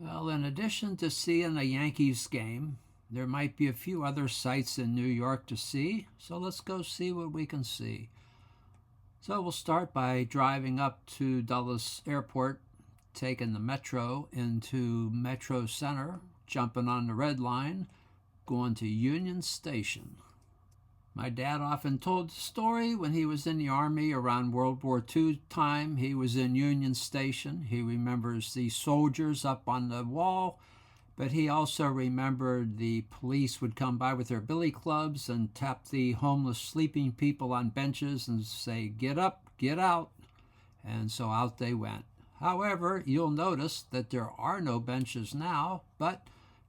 Well, in addition to seeing a Yankees game, there might be a few other sights in New York to see, so let's go see what we can see. So we'll start by driving up to Dulles Airport, taking the metro into Metro Center, jumping on the red line, going to Union Station. My dad often told the story when he was in the Army around World War II time. He was in Union Station. He remembers the soldiers up on the wall, but he also remembered the police would come by with their billy clubs and tap the homeless sleeping people on benches and say, "Get up, get out." And so out they went. However, you'll notice that there are no benches now, but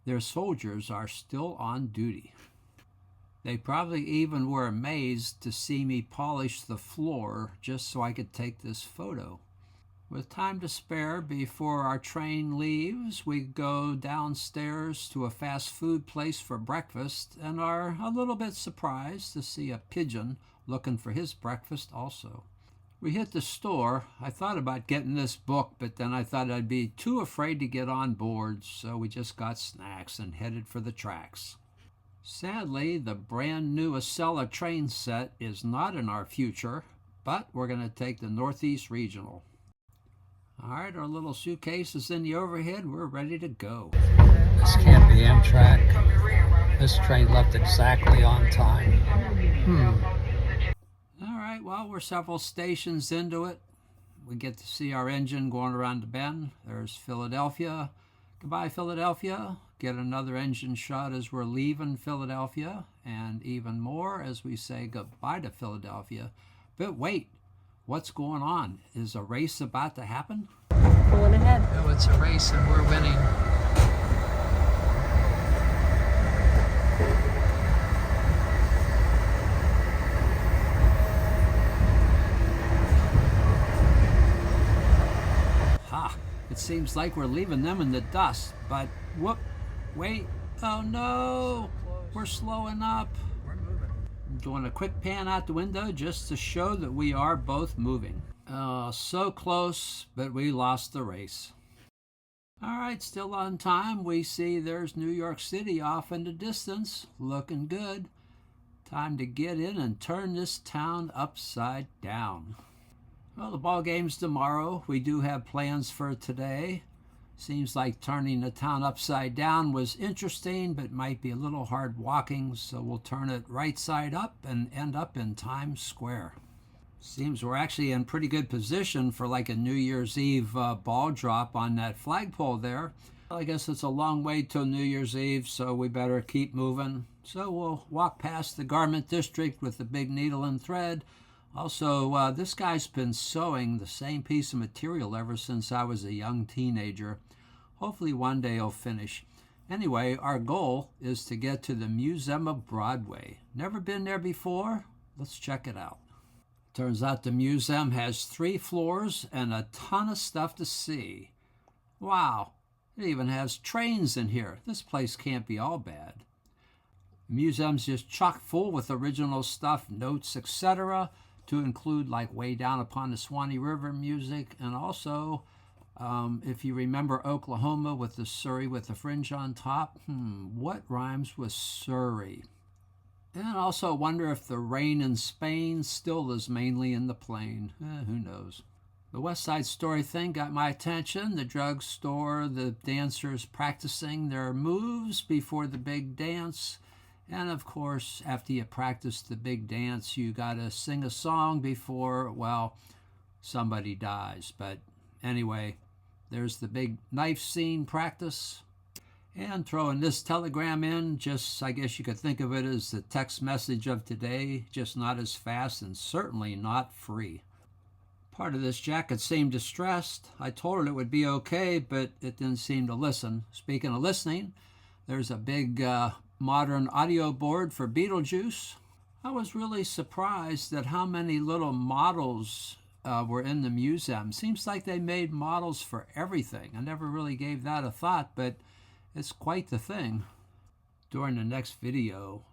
their soldiers are still on duty. They probably even were amazed to see me polish the floor just so I could take this photo. With time to spare before our train leaves, we go downstairs to a fast food place for breakfast and are a little bit surprised to see a pigeon looking for his breakfast also. We hit the store. I thought about getting this book, but then I thought I'd be too afraid to get on board, so we just got snacks and headed for the tracks. Sadly, the brand new Acela train set is not in our future, but we're going to take the Northeast Regional. All right, our little suitcase is in the overhead. We're ready to go. This can't be Amtrak. This train left exactly on time. All right, well, we're several stations into it. We get to see our engine going around the bend. There's Philadelphia. Goodbye, Philadelphia. Get another engine shot as we're leaving Philadelphia, and even more as we say goodbye to Philadelphia. But wait, what's going on? Is a race about to happen? Pulling ahead. Oh, it's a race and we're winning. Ha! It seems like we're leaving them in the dust, but whoop! Wait! Oh no! We're slowing up. We're moving. I'm doing a quick pan out the window just to show that we are both moving. So close, but we lost the race. All right, still on time. We see there's New York City off in the distance, looking good. Time to get in and turn this town upside down. Well, the ball game's tomorrow. We do have plans for today. Seems like turning the town upside down was interesting, but might be a little hard walking, so we'll turn it right side up and end up in Times Square. Seems we're actually in pretty good position for like a New Year's Eve ball drop on that flagpole there. I guess it's a long way till New Year's Eve, so we better keep moving. So we'll walk past the garment district with the big needle and thread. Also, this guy's been sewing the same piece of material ever since I was a young teenager. Hopefully one day he'll finish. Anyway, our goal is to get to the Museum of Broadway. Never been there before? Let's check it out. Turns out the museum has 3 floors and a ton of stuff to see. Wow, it even has trains in here. This place can't be all bad. The museum's just chock full with original stuff, notes, etc., to include like Way Down Upon the Swanee River music, and also if you remember Oklahoma with the Surrey with the fringe on top, what rhymes with Surrey? And also wonder if the rain in Spain still is mainly in the plain. Who knows? The West Side Story thing got my attention. The drugstore, the dancers practicing their moves before the big dance. And of course, after you practice the big dance, you gotta sing a song before, well, somebody dies. But anyway, there's the big knife scene practice. And throwing this telegram in, just I guess you could think of it as the text message of today, just not as fast and certainly not free. Part of this jacket seemed distressed. I told her it would be okay, but it didn't seem to listen. Speaking of listening, there's a big modern audio board for Beetlejuice. I was really surprised at how many little models were in the museum. Seems like they made models for everything. I never really gave that a thought, but it's quite the thing. During the next video,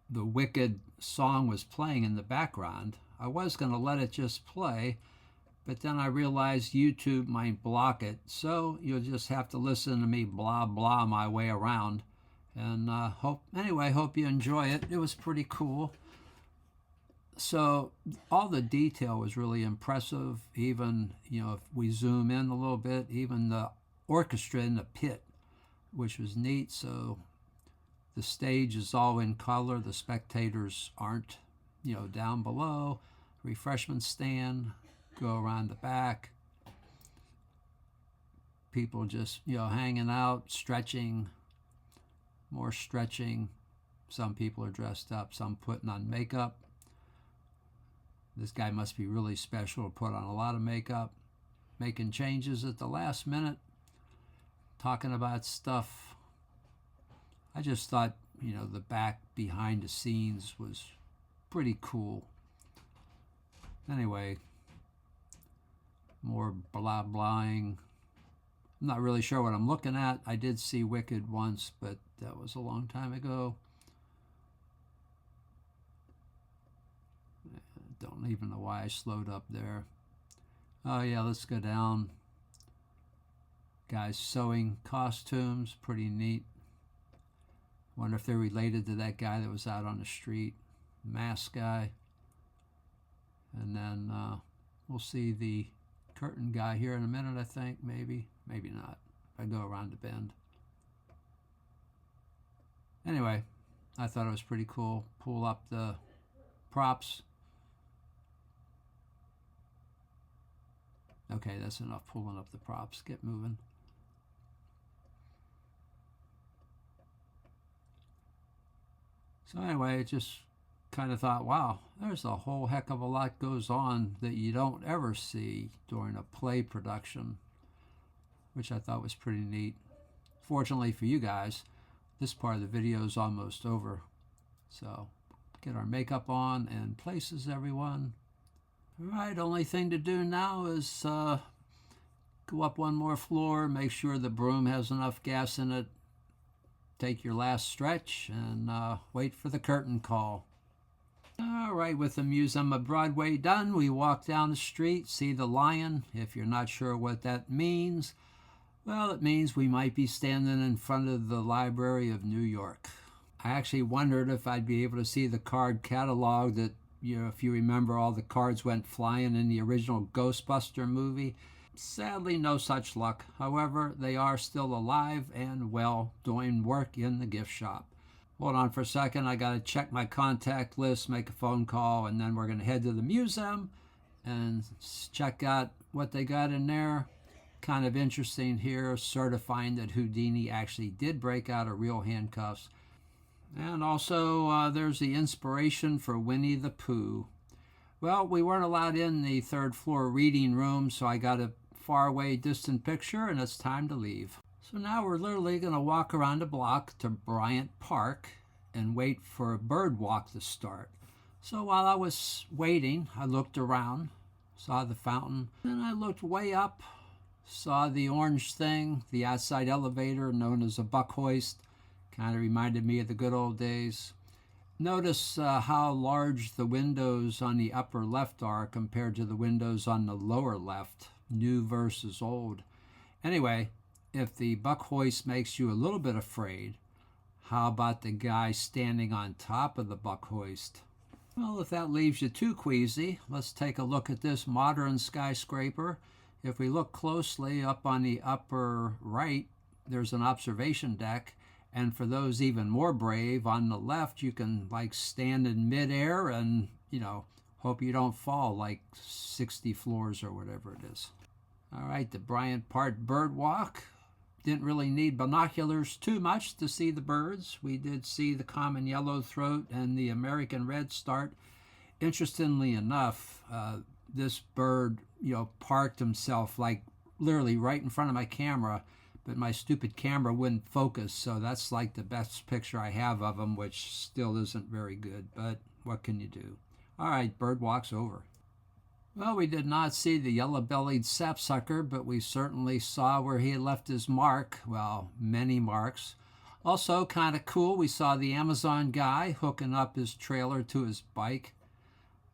the Wicked song was playing in the background. I was going to let it just play, but then I realized YouTube might block it, so you'll just have to listen to me blah blah my way around. And hope you enjoy it. It was pretty cool. So all the detail was really impressive. Even, if we zoom in a little bit, even the orchestra in the pit, which was neat. So the stage is all in color. The spectators aren't, down below. Refreshment stand, go around the back. People just, hanging out, stretching, more stretching. Some people are dressed up, some putting on makeup. This guy must be really special to put on a lot of makeup, making changes at the last minute, talking about stuff. I just thought, the back behind the scenes was pretty cool. Anyway, more blah blahing. I'm not really sure what I'm looking at. I did see Wicked once, but that was a long time ago. Don't even know why I slowed up there. Oh yeah, let's go down. Guys sewing costumes, pretty neat. Wonder if they're related to that guy that was out on the street, mask guy. And then we'll see the curtain guy here in a minute, I think. Maybe not. If I go around the bend. Anyway, I thought it was pretty cool. Pull up the props. Okay, that's enough pulling up the props. Get moving. So anyway, just kind of thought, wow, there's a whole heck of a lot goes on that you don't ever see during a play production, which I thought was pretty neat. Fortunately for you guys, this part of the video is almost over. So get our makeup on and places, everyone. All right, only thing to do now is go up one more floor, make sure the broom has enough gas in it, take your last stretch, and wait for the curtain call. All right, with the Museum of Broadway done, we walk down the street, see the lion. If you're not sure what that means, well, it means we might be standing in front of the Library of New York. I actually wondered if I'd be able to see the card catalog that, if you remember, all the cards went flying in the original Ghostbuster movie. Sadly, no such luck. However, they are still alive and well, doing work in the gift shop. Hold on for a second. I got to check my contact list, make a phone call, and then we're going to head to the museum and check out what they got in there. Kind of interesting here, certifying that Houdini actually did break out of real handcuffs. And also, there's the inspiration for Winnie the Pooh. Well, we weren't allowed in the third floor reading room, so I got a faraway distant picture, and it's time to leave. So now we're literally going to walk around the block to Bryant Park and wait for a bird walk to start. So while I was waiting, I looked around, saw the fountain, then I looked way up, saw the orange thing, the outside elevator known as a buck hoist. Kind of reminded me of the good old days. Notice how large the windows on the upper left are compared to the windows on the lower left, new versus old. Anyway, if the buck hoist makes you a little bit afraid, how about the guy standing on top of the buck hoist? Well, if that leaves you too queasy, let's take a look at this modern skyscraper. If we look closely up on the upper right, there's an observation deck. And for those even more brave, on the left, you can stand in midair and, hope you don't fall 60 floors or whatever it is. All right, the Bryant Park Bird Walk. Didn't really need binoculars too much to see the birds. We did see the common yellowthroat and the American redstart. Interestingly enough, this bird, parked himself literally right in front of my camera, but my stupid camera wouldn't focus, so that's the best picture I have of him, which still isn't very good, but what can you do? All right, bird walk's over. Well, we did not see the yellow-bellied sapsucker, but we certainly saw where he had left his mark. Well, many marks. Also, kind of cool, we saw the Amazon guy hooking up his trailer to his bike.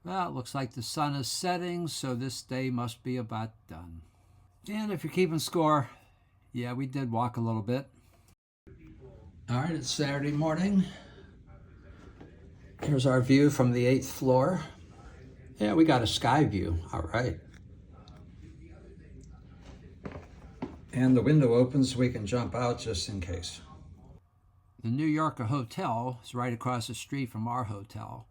Well, it looks like the sun is setting, so this day must be about done. And if you're keeping score, yeah, we did walk a little bit. All right, it's Saturday morning. Here's our view from the 8th floor. Yeah, we got a sky view. All right. And the window opens so we can jump out just in case. The New Yorker Hotel is right across the street from our hotel.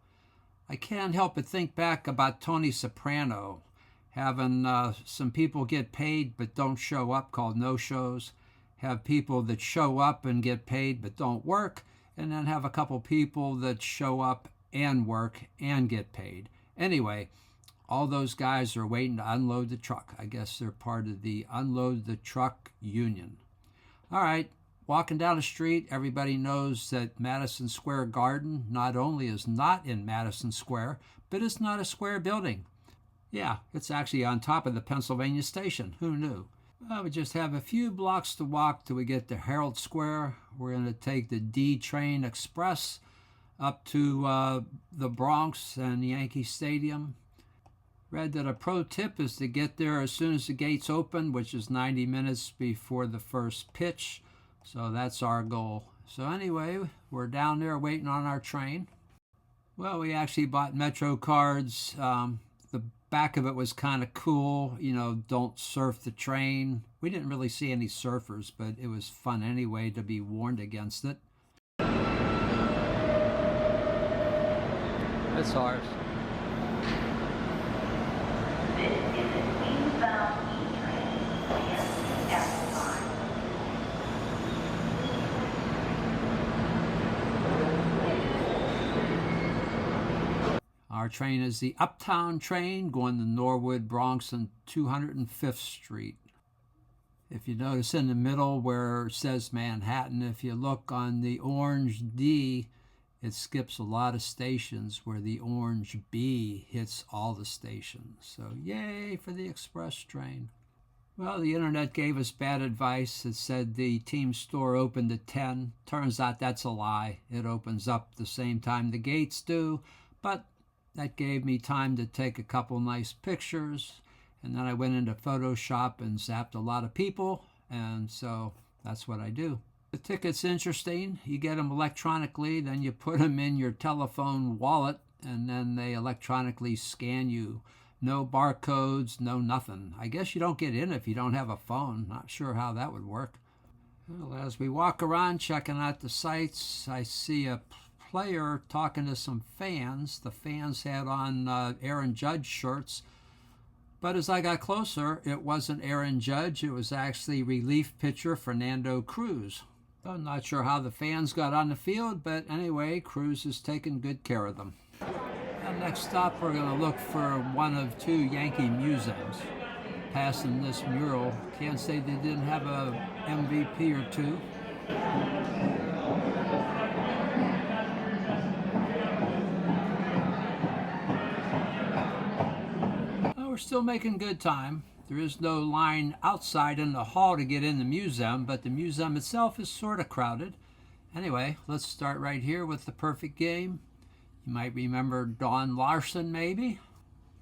I can't help but think back about Tony Soprano having some people get paid but don't show up, called no-shows, have people that show up and get paid but don't work, and then have a couple people that show up and work and get paid. Anyway, all those guys are waiting to unload the truck. I guess they're part of the Unload the Truck Union. All right, walking down the street, everybody knows that Madison Square Garden not only is not in Madison Square, but it's not a square building. Yeah, it's actually on top of the Pennsylvania Station. Who knew? Well, we just have a few blocks to walk till we get to Herald Square. We're going to take the D train express up to the Bronx and Yankee Stadium. Read that a pro tip is to get there as soon as the gates open, which is 90 minutes before the first pitch. So that's our goal. So anyway, we're down there waiting on our train. Well, we actually bought Metro cards. The back of it was kind of cool. You know, don't surf the train. We didn't really see any surfers, but it was fun anyway to be warned against it. It's ours. Our train is the Uptown train going to Norwood, Bronx, and 205th Street. If you notice in the middle where it says Manhattan, if you look on the orange D, it skips a lot of stations where the orange B hits all the stations. So yay for the express train. Well, the internet gave us bad advice. It said the team store opened at 10. Turns out that's a lie. It opens up the same time the gates do, but that gave me time to take a couple nice pictures, and then I went into Photoshop and zapped a lot of people, and so that's what I do. The ticket's interesting. You get them electronically, then you put them in your telephone wallet, and then they electronically scan you. No barcodes, no nothing. I guess you don't get in if you don't have a phone. Not sure how that would work. Well, as we walk around checking out the sights, I see a player talking to some fans. The fans had on Aaron Judge shirts, but as I got closer, it wasn't Aaron Judge. It was actually relief pitcher Fernando Cruz. I'm not sure how the fans got on the field, but anyway, Cruz is taking good care of them. And next stop, we're going to look for one of two Yankee museums. Passing this mural, can't say they didn't have a MVP or two. We're still making good time. There is no line outside in the hall to get in the museum, but the museum itself is sort of crowded. Anyway, let's start right here with the perfect game. You might remember Don Larson, maybe,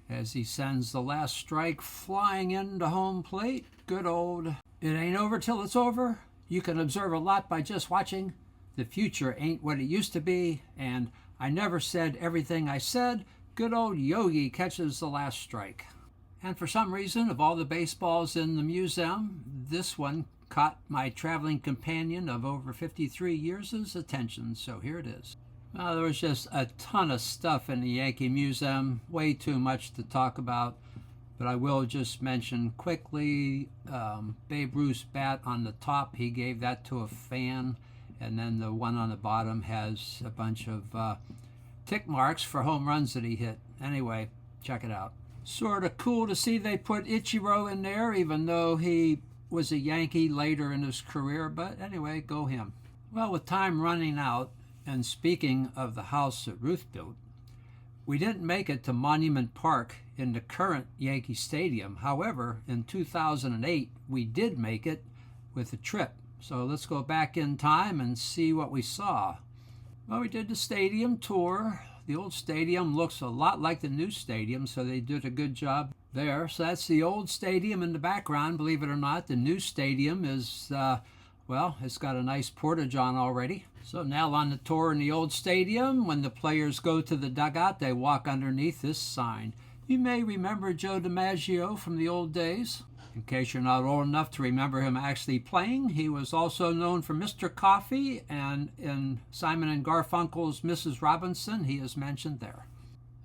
as he sends the last strike flying into home plate. Good old, it ain't over till it's over. You can observe a lot by just watching. The future ain't what it used to be, and I never said everything I said. Good old Yogi catches the last strike. And for some reason, of all the baseballs in the museum, this one caught my traveling companion of over 53 years' attention, so here it is. There was just a ton of stuff in the Yankee Museum, way too much to talk about, but I will just mention quickly Babe Ruth's bat on the top. He gave that to a fan, and then the one on the bottom has a bunch of tick marks for home runs that he hit. Anyway, check it out. Sort of cool to see they put Ichiro in there, even though he was a Yankee later in his career, but anyway, go him. Well, with time running out, and speaking of the house that Ruth built, we didn't make it to Monument Park in the current Yankee Stadium. However, in 2008, we did make it with a trip. So let's go back in time and see what we saw. Well, we did the stadium tour. The old stadium looks a lot like the new stadium, so they did a good job there. So that's the old stadium in the background, believe it or not. The new stadium is, well, it's got a nice portage on already. So now on the tour in the old stadium, when the players go to the dugout, they walk underneath this sign. You may remember Joe DiMaggio from the old days. In case you're not old enough to remember him actually playing, he was also known for Mr. Coffee, and in Simon and Garfunkel's Mrs. Robinson, he is mentioned there.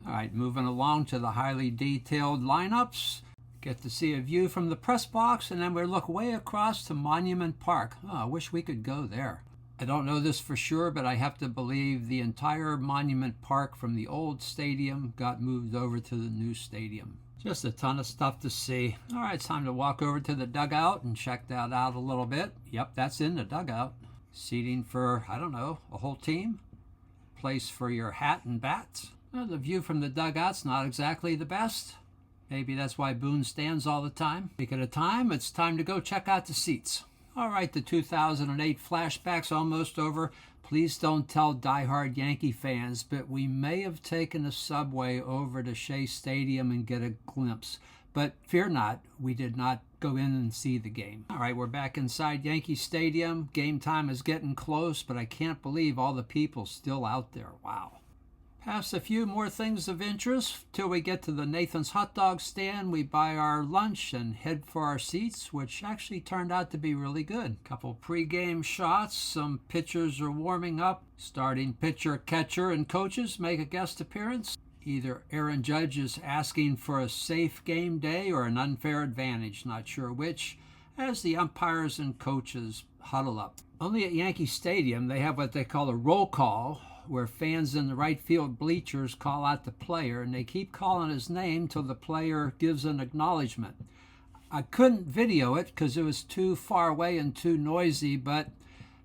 All right, moving along to the highly detailed lineups. Get to see a view from the press box, and then we look way across to Monument Park. Oh, I wish we could go there. I don't know this for sure, but I have to believe the entire Monument Park from the old stadium got moved over to the new stadium. Just a ton of stuff to see. All right, it's time to walk over to the dugout and check that out a little bit. Yep, that's in the dugout. Seating for, I don't know, a whole team. Place for your hat and bats. Well, the view from the dugout's not exactly the best. Maybe that's why Boone stands all the time. Speaking of time, it's time to go check out the seats. All right, the 2008 flashback's almost over. Please don't tell diehard Yankee fans, but we may have taken a subway over to Shea Stadium and get a glimpse. But fear not, we did not go in and see the game. All right, we're back inside Yankee Stadium. Game time is getting close, but I can't believe all the people still out there. Wow. Past a few more things of interest till we get to the Nathan's hot dog stand. We buy our lunch and head for our seats, which actually turned out to be really good. Couple pre-game shots, some pitchers are warming up. Starting pitcher, catcher, and coaches make a guest appearance. Either Aaron Judge is asking for a safe game day or an unfair advantage, not sure which, as the umpires and coaches huddle up. Only at Yankee Stadium, they have what they call a roll call, where fans in the right field bleachers call out the player, and they keep calling his name till the player gives an acknowledgement. I couldn't video it because it was too far away and too noisy, but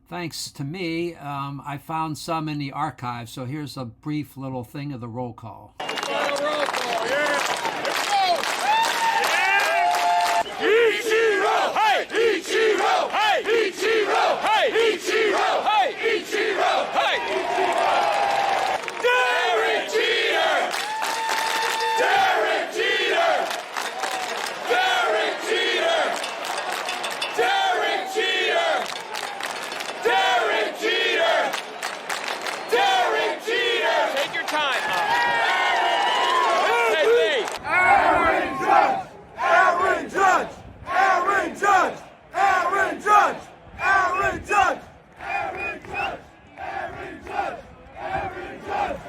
thanks to me, I found some in the archive, so here's a brief little thing of the roll call. Roll call, yeah. Let's go. Yeah. Ichiro, hey! Ichiro, hey! Ichiro, hey! Ichiro, hey! Ichiro, hey! Derek Jeter! Derek Jeter! Derek Jeter! Derek Jeter! Derek Jeter! Derek Jeter! Take your time. Aaron Judge! Aaron Judge! Aaron Judge! Aaron Judge! Aaron Judge! Aaron Judge! Aaron Judge! Aaron Judge!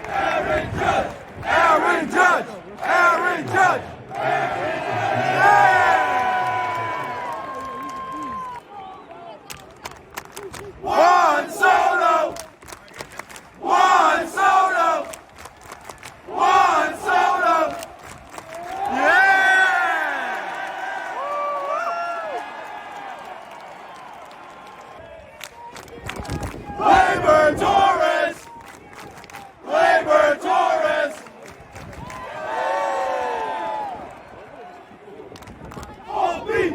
Aaron Judge! Aaron Judge! Aaron Judge! Aaron Judge! Juan Soto! Juan Soto! Juan Soto! Yeah! Labor Torres! Labor Torres! All beat!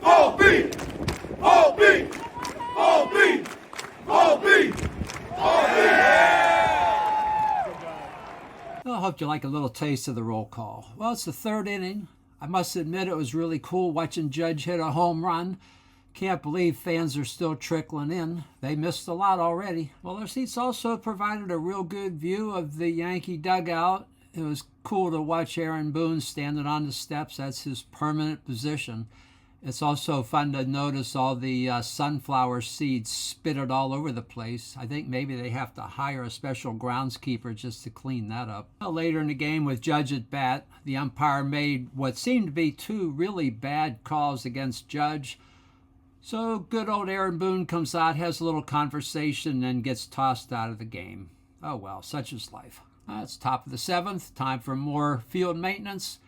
All beat! All beat! All beat! All beat! All beat! I hope you like a little taste of the roll call. Well, it's the third inning. I must admit it was really cool watching Judge hit a home run. Can't believe fans are still trickling in. They missed a lot already. Well, our seats also provided a real good view of the Yankee dugout. It was cool to watch Aaron Boone standing on the steps. That's his permanent position. It's also fun to notice all the sunflower seeds spitted all over the place. I think maybe they have to hire a special groundskeeper just to clean that up. Well, later in the game with Judge at bat, the umpire made what seemed to be two really bad calls against Judge. So good old Aaron Boone comes out, has a little conversation, and gets tossed out of the game. Oh well, such is life. It's top of the seventh, time for more field maintenance.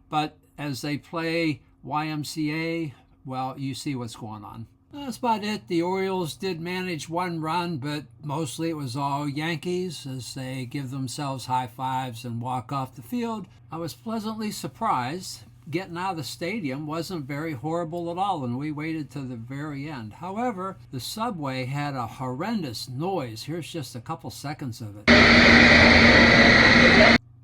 But as they play YMCA, well, you see what's going on. That's about it. The Orioles did manage one run, but mostly it was all Yankees as they give themselves high fives and walk off the field. I was pleasantly surprised getting out of the stadium wasn't very horrible at all, and we waited to the very end. However, the subway had a horrendous noise. Here's just a couple seconds of it.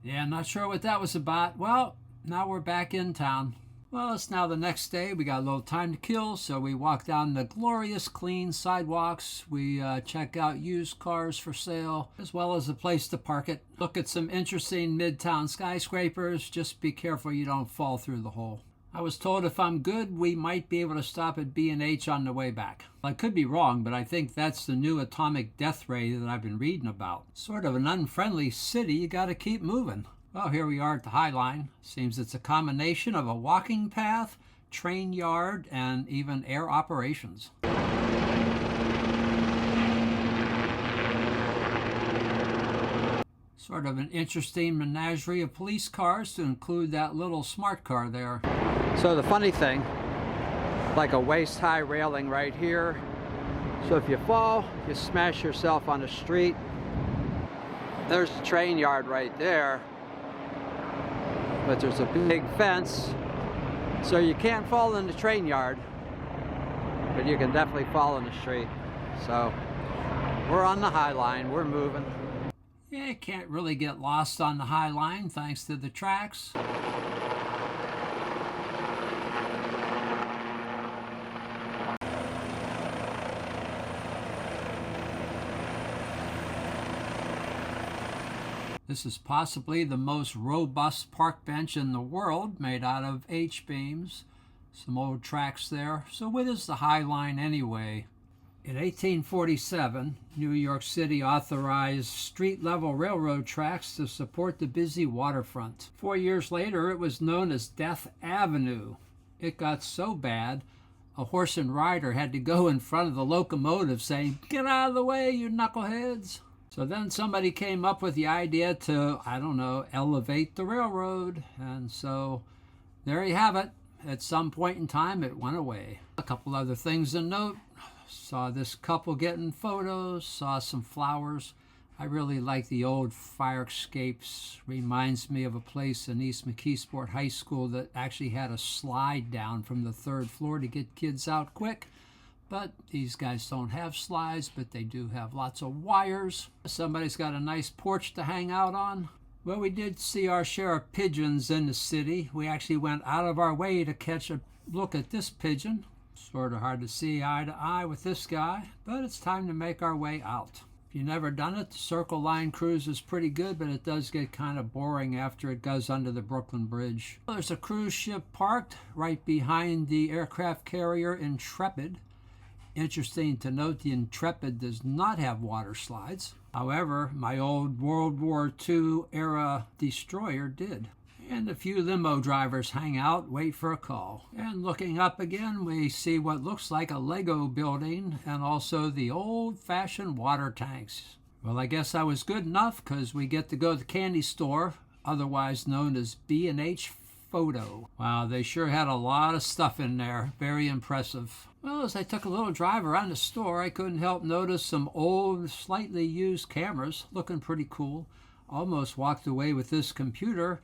Yeah, not sure what that was about. Well, now we're back in town. Well, it's now the next day. We got a little time to kill, so we walk down the glorious clean sidewalks. We check out used cars for sale, as well as a place to park it. Look at some interesting midtown skyscrapers. Just be careful you don't fall through the hole. I was told if I'm good, we might be able to stop at B&H on the way back. I could be wrong, but I think that's the new atomic death ray that I've been reading about. Sort of an unfriendly city. You got to keep moving. Well, here we are at the High Line. Seems it's a combination of a walking path, train yard, and even air operations. Sort of an interesting menagerie of police cars, to include that little smart car there. So the funny thing, like a waist-high railing right here. So if you fall, you smash yourself on the street. There's the train yard right there. But there's a big fence, so you can't fall in the train yard, but you can definitely fall in the street. So we're on the High Line, we're moving. Yeah, you can't really get lost on the High Line thanks to the tracks. This is possibly the most robust park bench in the world, made out of H-beams. Some old tracks there. So what is the High Line anyway? In 1847, New York City authorized street-level railroad tracks to support the busy waterfront. 4 years later, it was known as Death Avenue. It got so bad, a horse and rider had to go in front of the locomotive saying, "Get out of the way, you knuckleheads." So then somebody came up with the idea to, I don't know, elevate the railroad. And so there you have it. At some point in time, it went away. A couple other things to note. Saw this couple getting photos, saw some flowers. I really like the old fire escapes. Reminds me of a place in East McKeesport High School that actually had a slide down from the 3rd floor to get kids out quick. But these guys don't have slides, but they do have lots of wires. Somebody's got a nice porch to hang out on. Well, we did see our share of pigeons in the city. We actually went out of our way to catch a look at this pigeon. Sort of hard to see eye to eye with this guy, but it's time to make our way out. If you've never done it, the Circle Line cruise is pretty good, but it does get kind of boring after it goes under the Brooklyn Bridge. Well, there's a cruise ship parked right behind the aircraft carrier Intrepid. Interesting to note, the Intrepid does not have water slides. However, my old World War II era destroyer did. And a few limo drivers hang out, wait for a call. And looking up again, we see what looks like a Lego building and also the old-fashioned water tanks. Well, I guess I was good enough because we get to go to the candy store, otherwise known as B&H Photo. Wow, they sure had a lot of stuff in there. Very impressive. Well, as I took a little drive around the store, I couldn't help notice some old, slightly used cameras, looking pretty cool. Almost walked away with this computer,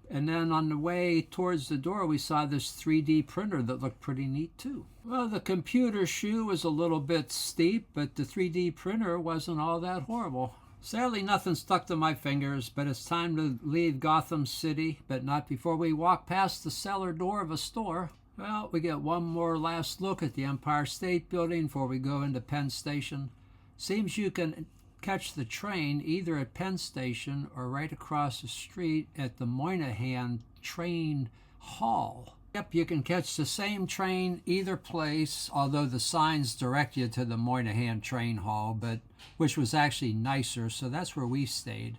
and then on the way towards the door, we saw this 3D printer that looked pretty neat too. Well, the computer shoe was a little bit steep, but the 3D printer wasn't all that horrible. Sadly, nothing stuck to my fingers, but it's time to leave Gotham City, but not before we walk past the cellar door of a store. Well, we get one more last look at the Empire State Building before we go into Penn Station. Seems you can catch the train either at Penn Station or right across the street at the Moynihan Train Hall. Yep, you can catch the same train either place, although the signs direct you to the Moynihan Train Hall, but which was actually nicer, so that's where we stayed.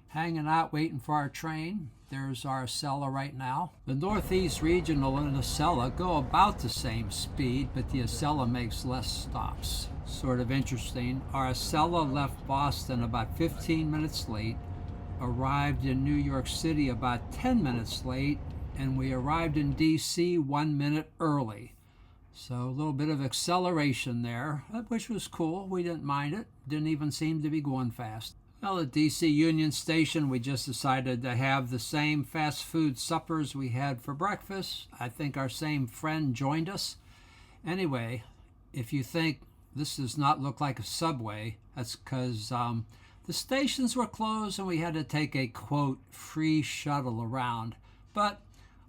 Hanging out, waiting for our train. There's our Acela right now. The Northeast Regional and Acela go about the same speed, but the Acela makes less stops. Sort of interesting. Our Acela left Boston about 15 minutes late, arrived in New York City about 10 minutes late, and we arrived in D.C. 1 minute early. So a little bit of acceleration there, which was cool. We didn't mind it. Didn't even seem to be going fast. Well, at DC Union Station, we just decided to have the same fast food suppers we had for breakfast. I think our same friend joined us. Anyway, if you think this does not look like a subway, that's because the stations were closed and we had to take a, quote, free shuttle around. But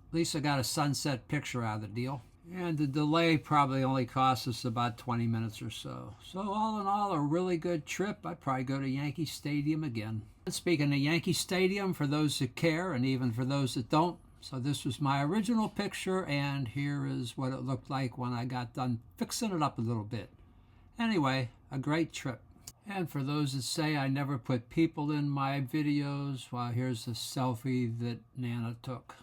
at least I got a sunset picture out of the deal. And the delay probably only cost us about 20 minutes or so. So all in all, a really good trip. I'd probably go to Yankee Stadium again. And speaking of Yankee Stadium, for those that care and even for those that don't, so this was my original picture, and here is what it looked like when I got done fixing it up a little bit. Anyway, a great trip. And for those that say I never put people in my videos, well, here's a selfie that Nana took.